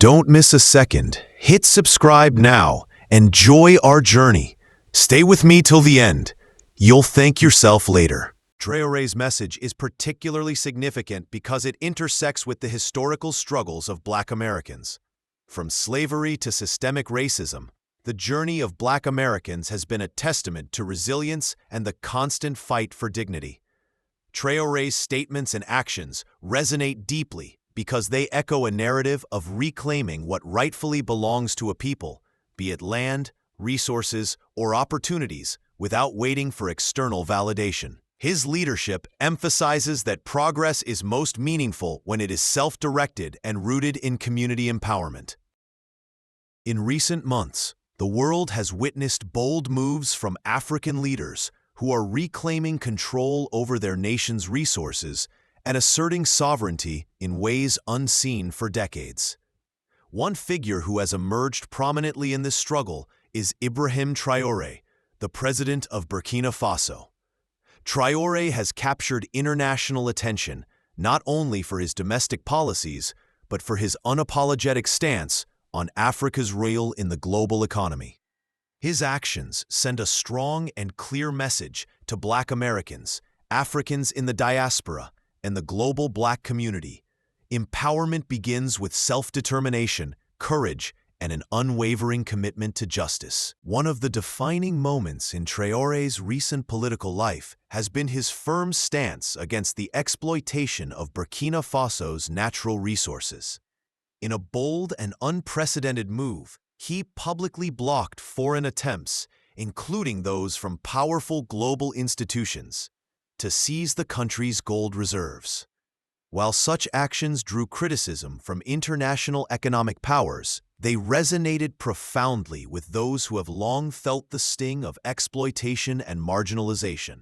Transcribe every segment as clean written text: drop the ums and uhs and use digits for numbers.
Don't miss a second. Hit subscribe now. Enjoy our journey. Stay with me till the end. You'll thank yourself later. Traoré's message is particularly significant because it intersects with the historical struggles of Black Americans. From slavery to systemic racism, the journey of Black Americans has been a testament to resilience and the constant fight for dignity. Traoré's statements and actions resonate deeply because they echo a narrative of reclaiming what rightfully belongs to a people, be it land, resources, or opportunities, without waiting for external validation. His leadership emphasizes that progress is most meaningful when it is self-directed and rooted in community empowerment. In recent months, the world has witnessed bold moves from African leaders who are reclaiming control over their nation's resources and asserting sovereignty in ways unseen for decades. One figure who has emerged prominently in this struggle is Ibrahim Traore, the president of Burkina Faso. Traore has captured international attention not only for his domestic policies, but for his unapologetic stance on Africa's role in the global economy. His actions send a strong and clear message to Black Americans, Africans in the diaspora, and the global Black community. Empowerment begins with self-determination, courage, and an unwavering commitment to justice. One of the defining moments in Traoré's recent political life has been his firm stance against the exploitation of Burkina Faso's natural resources. In a bold and unprecedented move, he publicly blocked foreign attempts, including those from powerful global institutions, to seize the country's gold reserves. While such actions drew criticism from international economic powers, they resonated profoundly with those who have long felt the sting of exploitation and marginalization.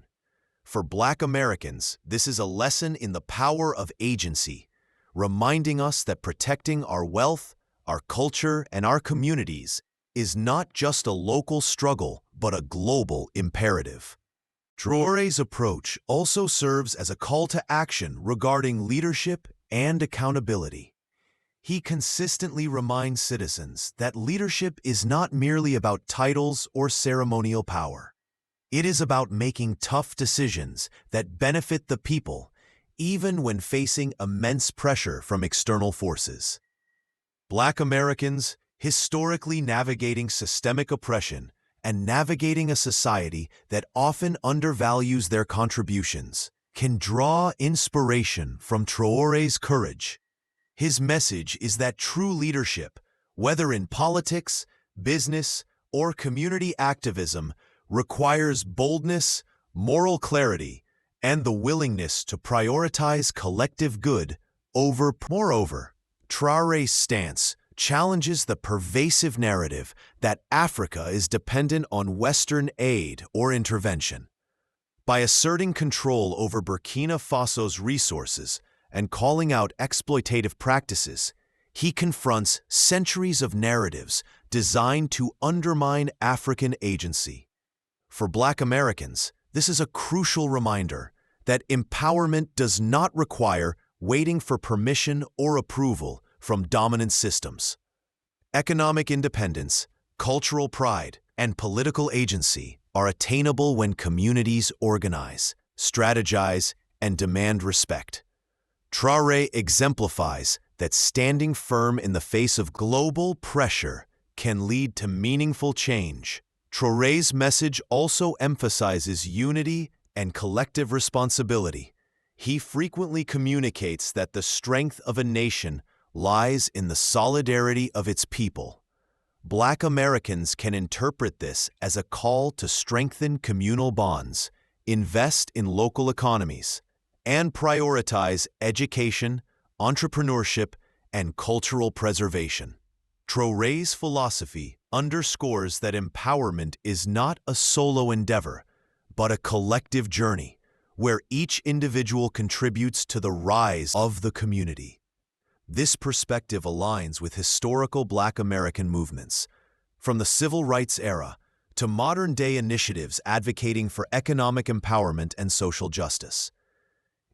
For Black Americans, this is a lesson in the power of agency, reminding us that protecting our wealth, our culture, and our communities is not just a local struggle, but a global imperative. Traoré's approach also serves as a call to action regarding leadership and accountability. He consistently reminds citizens that leadership is not merely about titles or ceremonial power. It is about making tough decisions that benefit the people, even when facing immense pressure from external forces. Black Americans, historically navigating systemic oppression and navigating a society that often undervalues their contributions, can draw inspiration from Traoré's courage. His message is that true leadership, whether in politics, business, or community activism, requires boldness, moral clarity, and the willingness to prioritize collective good over. Moreover, Traoré's stance challenges the pervasive narrative that Africa is dependent on Western aid or intervention. By asserting control over Burkina Faso's resources and calling out exploitative practices, he confronts centuries of narratives designed to undermine African agency. For Black Americans, this is a crucial reminder that empowerment does not require waiting for permission or approval from dominant systems. Economic independence, cultural pride, and political agency are attainable when communities organize, strategize, and demand respect. Traoré exemplifies that standing firm in the face of global pressure can lead to meaningful change. Traoré's message also emphasizes unity and collective responsibility. He frequently communicates that the strength of a nation lies in the solidarity of its people. Black Americans can interpret this as a call to strengthen communal bonds, invest in local economies, and prioritize education, entrepreneurship, and cultural preservation. Traoré's philosophy underscores that empowerment is not a solo endeavor, but a collective journey, where each individual contributes to the rise of the community. This perspective aligns with historical Black American movements, from the civil rights era to modern-day initiatives advocating for economic empowerment and social justice.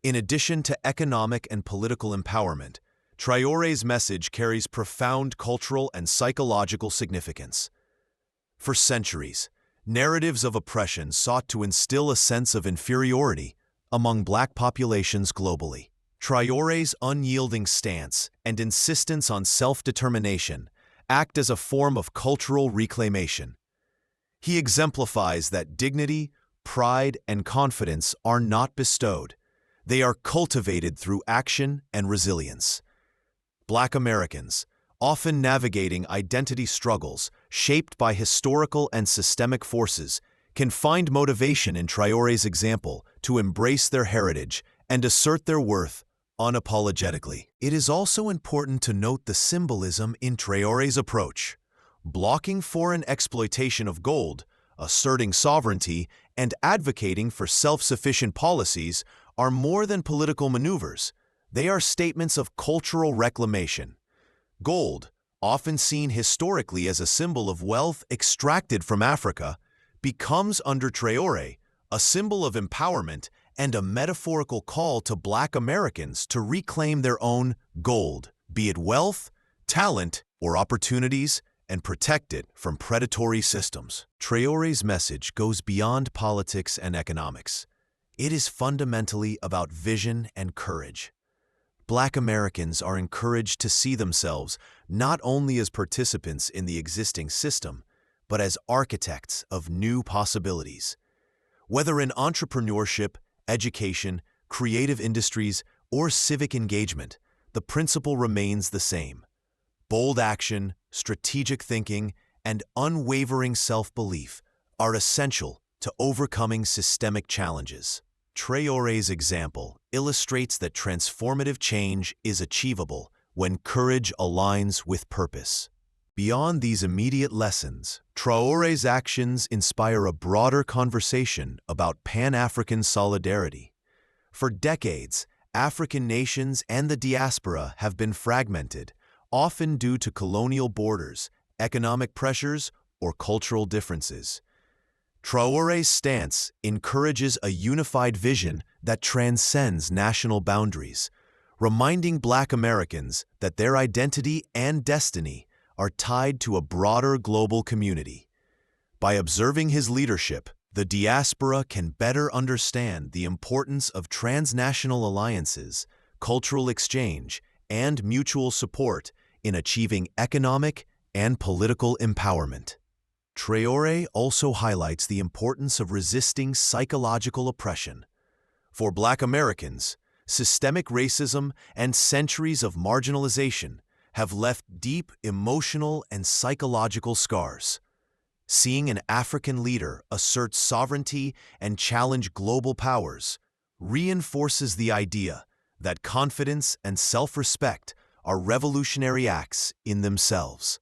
In addition to economic and political empowerment, Traore's message carries profound cultural and psychological significance. For centuries, narratives of oppression sought to instill a sense of inferiority among Black populations globally. Traore's unyielding stance and insistence on self-determination act as a form of cultural reclamation. He exemplifies that dignity, pride, and confidence are not bestowed. They are cultivated through action and resilience. Black Americans, often navigating identity struggles shaped by historical and systemic forces, can find motivation in Traore's example to embrace their heritage and assert their worth unapologetically. It is also important to note the symbolism in Traore's approach. Blocking foreign exploitation of gold, asserting sovereignty, and advocating for self-sufficient policies are more than political maneuvers. They are statements of cultural reclamation. Gold, often seen historically as a symbol of wealth extracted from Africa, becomes under Traore a symbol of empowerment and a metaphorical call to Black Americans to reclaim their own gold, be it wealth, talent, or opportunities, and protect it from predatory systems. Traore's message goes beyond politics and economics. It is fundamentally about vision and courage. Black Americans are encouraged to see themselves not only as participants in the existing system, but as architects of new possibilities. Whether in entrepreneurship, education, creative industries, or civic engagement, the principle remains the same. Bold action, strategic thinking, and unwavering self-belief are essential to overcoming systemic challenges. Traore's example illustrates that transformative change is achievable when courage aligns with purpose. Beyond these immediate lessons, Traore's actions inspire a broader conversation about Pan-African solidarity. For decades, African nations and the diaspora have been fragmented, often due to colonial borders, economic pressures, or cultural differences. Traore's stance encourages a unified vision that transcends national boundaries, reminding Black Americans that their identity and destiny are tied to a broader global community. By observing his leadership, the diaspora can better understand the importance of transnational alliances, cultural exchange, and mutual support in achieving economic and political empowerment. Traore also highlights the importance of resisting psychological oppression. For Black Americans, systemic racism and centuries of marginalization have left deep emotional and psychological scars. Seeing an African leader assert sovereignty and challenge global powers reinforces the idea that confidence and self-respect are revolutionary acts in themselves.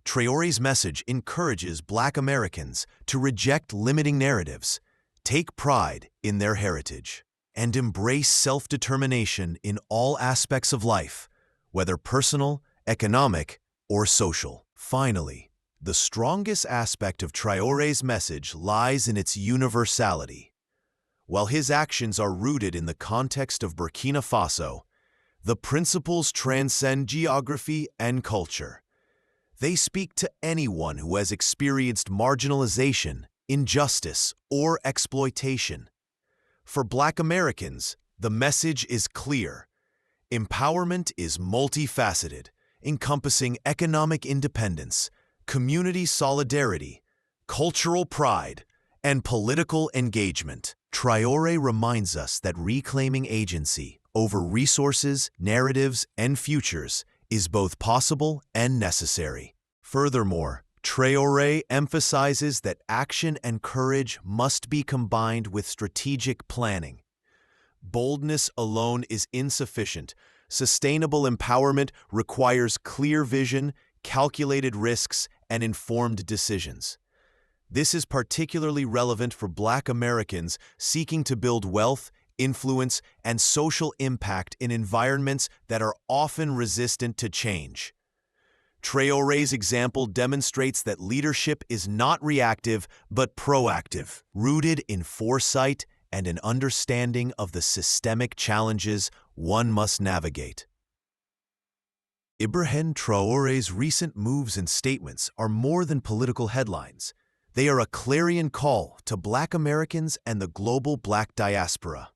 Traore's message encourages Black Americans to reject limiting narratives, take pride in their heritage, and embrace self-determination in all aspects of life, whether personal, economic, or social. Finally, the strongest aspect of Traore's message lies in its universality. While his actions are rooted in the context of Burkina Faso, the principles transcend geography and culture. They speak to anyone who has experienced marginalization, injustice, or exploitation. For Black Americans, the message is clear. Empowerment is multifaceted, encompassing economic independence, community solidarity, cultural pride, and political engagement. Traore reminds us that reclaiming agency over resources, narratives, and futures is both possible and necessary. Furthermore, Traore emphasizes that action and courage must be combined with strategic planning. Boldness alone is insufficient. Sustainable empowerment requires clear vision, calculated risks, and informed decisions. This is particularly relevant for Black Americans seeking to build wealth, influence, and social impact in environments that are often resistant to change. Traore's example demonstrates that leadership is not reactive but proactive, rooted in foresight and an understanding of the systemic challenges one must navigate. Ibrahim Traore's recent moves and statements are more than political headlines. They are a clarion call to Black Americans and the global Black diaspora.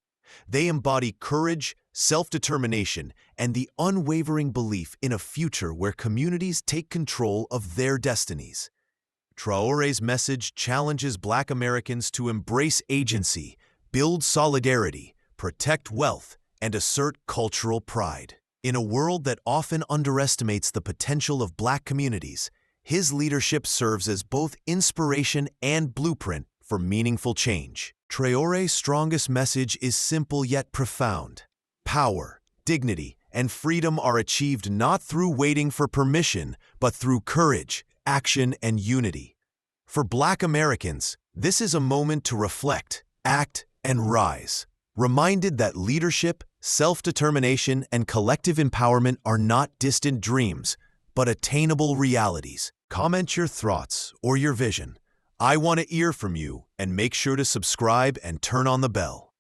They embody courage, self-determination, and the unwavering belief in a future where communities take control of their destinies. Traore's message challenges Black Americans to embrace agency, build solidarity, protect wealth, and assert cultural pride. In a world that often underestimates the potential of Black communities, his leadership serves as both inspiration and blueprint for meaningful change. Traore's strongest message is simple yet profound. Power, dignity, and freedom are achieved not through waiting for permission, but through courage, action, and unity. For Black Americans, this is a moment to reflect, act, and rise, reminded that leadership, self-determination, and collective empowerment are not distant dreams, but attainable realities. Comment your thoughts or your vision. I want to hear from you, and make sure to subscribe and turn on the bell.